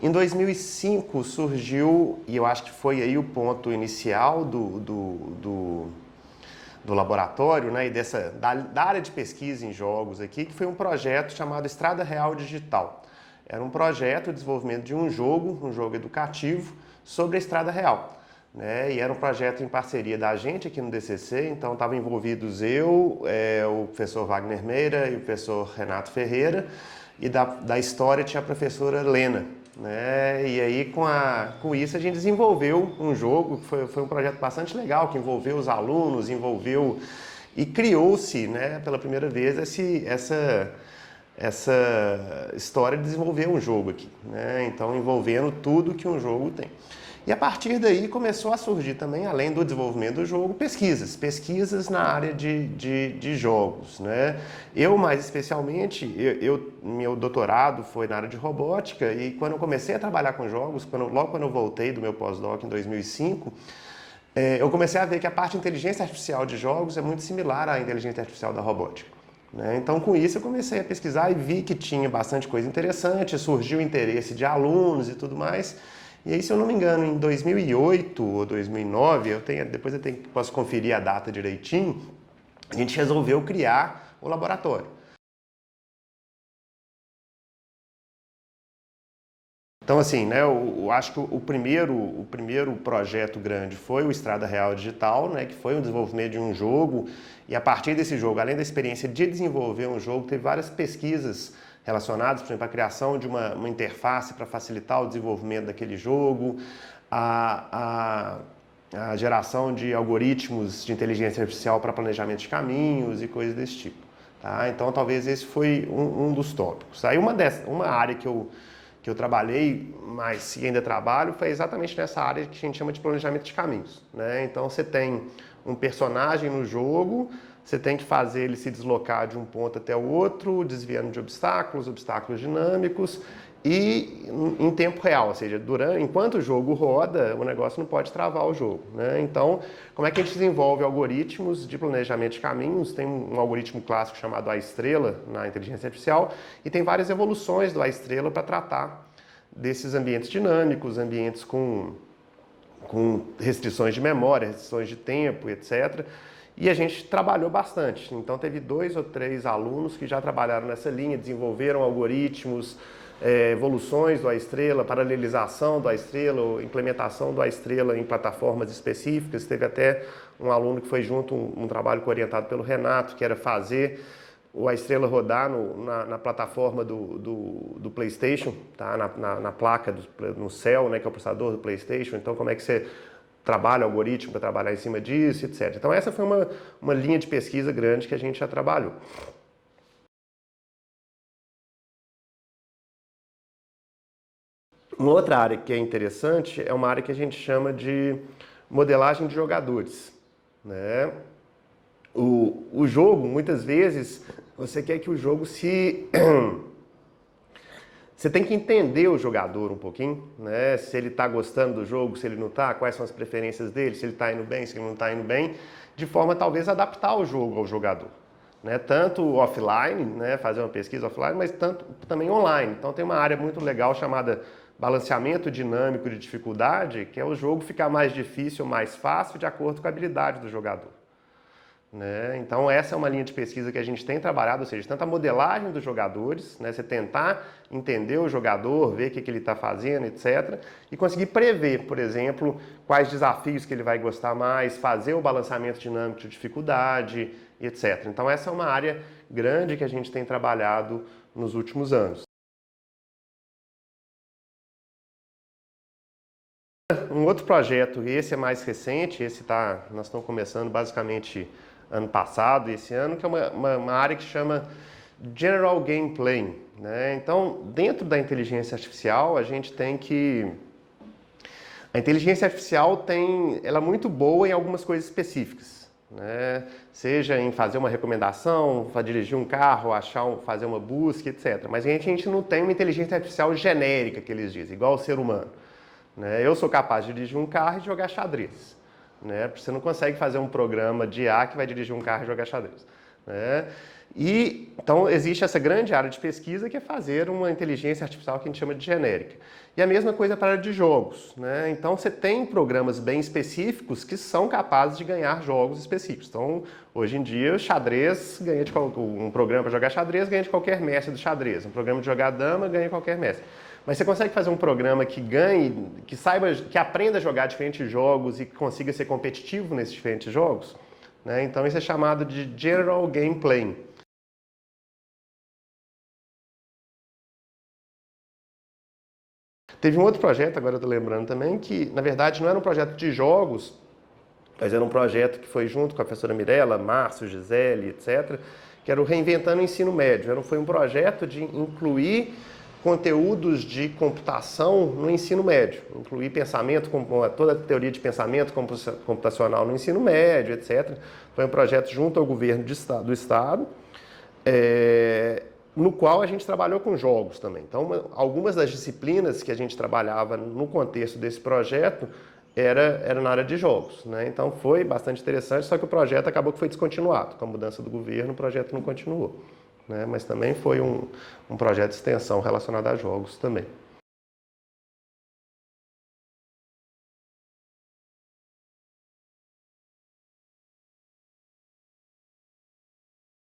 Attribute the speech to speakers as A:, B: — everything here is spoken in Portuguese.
A: Em 2005 surgiu, e eu acho que foi aí o ponto inicial do laboratório, né, e da área de pesquisa em jogos aqui, que foi um projeto chamado Estrada Real Digital. Era um projeto de desenvolvimento de um jogo educativo sobre a Estrada Real. Né? E era um projeto em parceria da gente aqui no DCC, então estavam envolvidos eu, o professor Wagner Meira e o professor Renato Ferreira, e da história tinha a professora Lena. Né? E aí com isso a gente desenvolveu um jogo, que foi um projeto bastante legal, que envolveu os alunos, envolveu e criou-se, né, pela primeira vez essa história de desenvolver um jogo aqui, né? Então envolvendo tudo que um jogo tem. E a partir daí começou a surgir também, além do desenvolvimento do jogo, pesquisas na área de jogos, né? Eu, mais especialmente, meu doutorado foi na área de robótica e quando eu comecei a trabalhar com jogos, logo quando eu voltei do meu pós-doc em 2005, eu comecei a ver que a parte de inteligência artificial de jogos é muito similar à inteligência artificial da robótica. Né? Então, com isso, eu comecei a pesquisar e vi que tinha bastante coisa interessante, surgiu o interesse de alunos e tudo mais. E aí, se eu não me engano, em 2008 ou 2009, depois posso conferir a data direitinho, a gente resolveu criar o laboratório. Então, assim, né, eu acho que o primeiro projeto grande foi o Estrada Real Digital, né, que foi o desenvolvimento de um jogo, e a partir desse jogo, além da experiência de desenvolver um jogo, teve várias pesquisas relacionadas, por exemplo, a criação de uma interface para facilitar o desenvolvimento daquele jogo, a geração de algoritmos de inteligência artificial para planejamento de caminhos e coisas desse tipo. Tá? Então, talvez esse foi um dos tópicos. Aí, uma área que eu trabalhei, mas que ainda trabalho, foi exatamente nessa área que a gente chama de planejamento de caminhos. Né? Então você tem um personagem no jogo, você tem que fazer ele se deslocar de um ponto até o outro, desviando de obstáculos dinâmicos e em tempo real, ou seja, enquanto o jogo roda, o negócio não pode travar o jogo. Né? Então, como é que a gente desenvolve algoritmos de planejamento de caminhos? Tem um algoritmo clássico chamado A-estrela na inteligência artificial e tem várias evoluções do A-estrela para tratar desses ambientes dinâmicos, ambientes com restrições de memória, restrições de tempo, etc. E a gente trabalhou bastante. Então, teve 2 ou 3 alunos que já trabalharam nessa linha, desenvolveram algoritmos, evoluções do A-estrela, paralelização do A-estrela, implementação do A-estrela em plataformas específicas. Teve até um aluno que foi junto, um trabalho orientado pelo Renato, que era fazer o A-estrela rodar na plataforma do PlayStation, tá? na placa, no céu, né, que é o processador do PlayStation. Então, como é que você trabalha o algoritmo para trabalhar em cima disso, etc. Então, essa foi uma linha de pesquisa grande que a gente já trabalhou. Uma outra área que é interessante é uma área que a gente chama de modelagem de jogadores. Né? O jogo, muitas vezes, você quer que o jogo se... Você tem que entender o jogador um pouquinho, né? Se ele está gostando do jogo, se ele não está, quais são as preferências dele, se ele está indo bem, se ele não está indo bem, de forma talvez adaptar o jogo ao jogador. Né? Tanto offline, né? Fazer uma pesquisa offline, mas também online. Então tem uma área muito legal chamada balanceamento dinâmico de dificuldade, que é o jogo ficar mais difícil ou mais fácil de acordo com a habilidade do jogador. Né? Então essa é uma linha de pesquisa que a gente tem trabalhado, ou seja, tanto a modelagem dos jogadores, né? Você tentar entender o jogador, ver o que ele está fazendo, etc. E conseguir prever, por exemplo, quais desafios que ele vai gostar mais, fazer o balanceamento dinâmico de dificuldade, etc. Então essa é uma área grande que a gente tem trabalhado nos últimos anos. Um outro projeto, esse é mais recente, nós estamos começando basicamente ano passado e esse ano, que é uma área que chama General Gameplay. Né? Então, dentro da inteligência artificial, a gente tem que... A inteligência artificial ela é muito boa em algumas coisas específicas. Né? Seja em fazer uma recomendação, dirigir um carro, fazer uma busca, etc. Mas a gente não tem uma inteligência artificial genérica, que eles dizem, igual o ser humano. Né? Eu sou capaz de dirigir um carro e jogar xadrez. Né? Você não consegue fazer um programa de IA que vai dirigir um carro e jogar xadrez. Né? E então existe essa grande área de pesquisa que é fazer uma inteligência artificial que a gente chama de genérica. E a mesma coisa para a área de jogos, né? Então você tem programas bem específicos que são capazes de ganhar jogos específicos. Então, hoje em dia, xadrez ganha de um programa para jogar xadrez ganha de qualquer mestre do xadrez. Um programa de jogar dama ganha de qualquer mestre. Mas você consegue fazer um programa que ganhe, que saiba, que aprenda a jogar diferentes jogos e que consiga ser competitivo nesses diferentes jogos, né? Então isso é chamado de General Game Playing. Teve um outro projeto, agora eu estou lembrando também, que na verdade não era um projeto de jogos, mas era um projeto que foi junto com a professora Mirella, Márcio, Gisele, etc., que era o Reinventando o Ensino Médio. Foi um projeto de incluir conteúdos de computação no ensino médio, incluir pensamento, toda a teoria de pensamento computacional no ensino médio, etc. Foi um projeto junto ao governo do Estado, no qual a gente trabalhou com jogos também. Então, algumas das disciplinas que a gente trabalhava no contexto desse projeto era na área de jogos, né? Então foi bastante interessante, só que o projeto acabou que foi descontinuado. Com a mudança do governo, o projeto não continuou, né? Mas também foi um projeto de extensão relacionado a jogos também.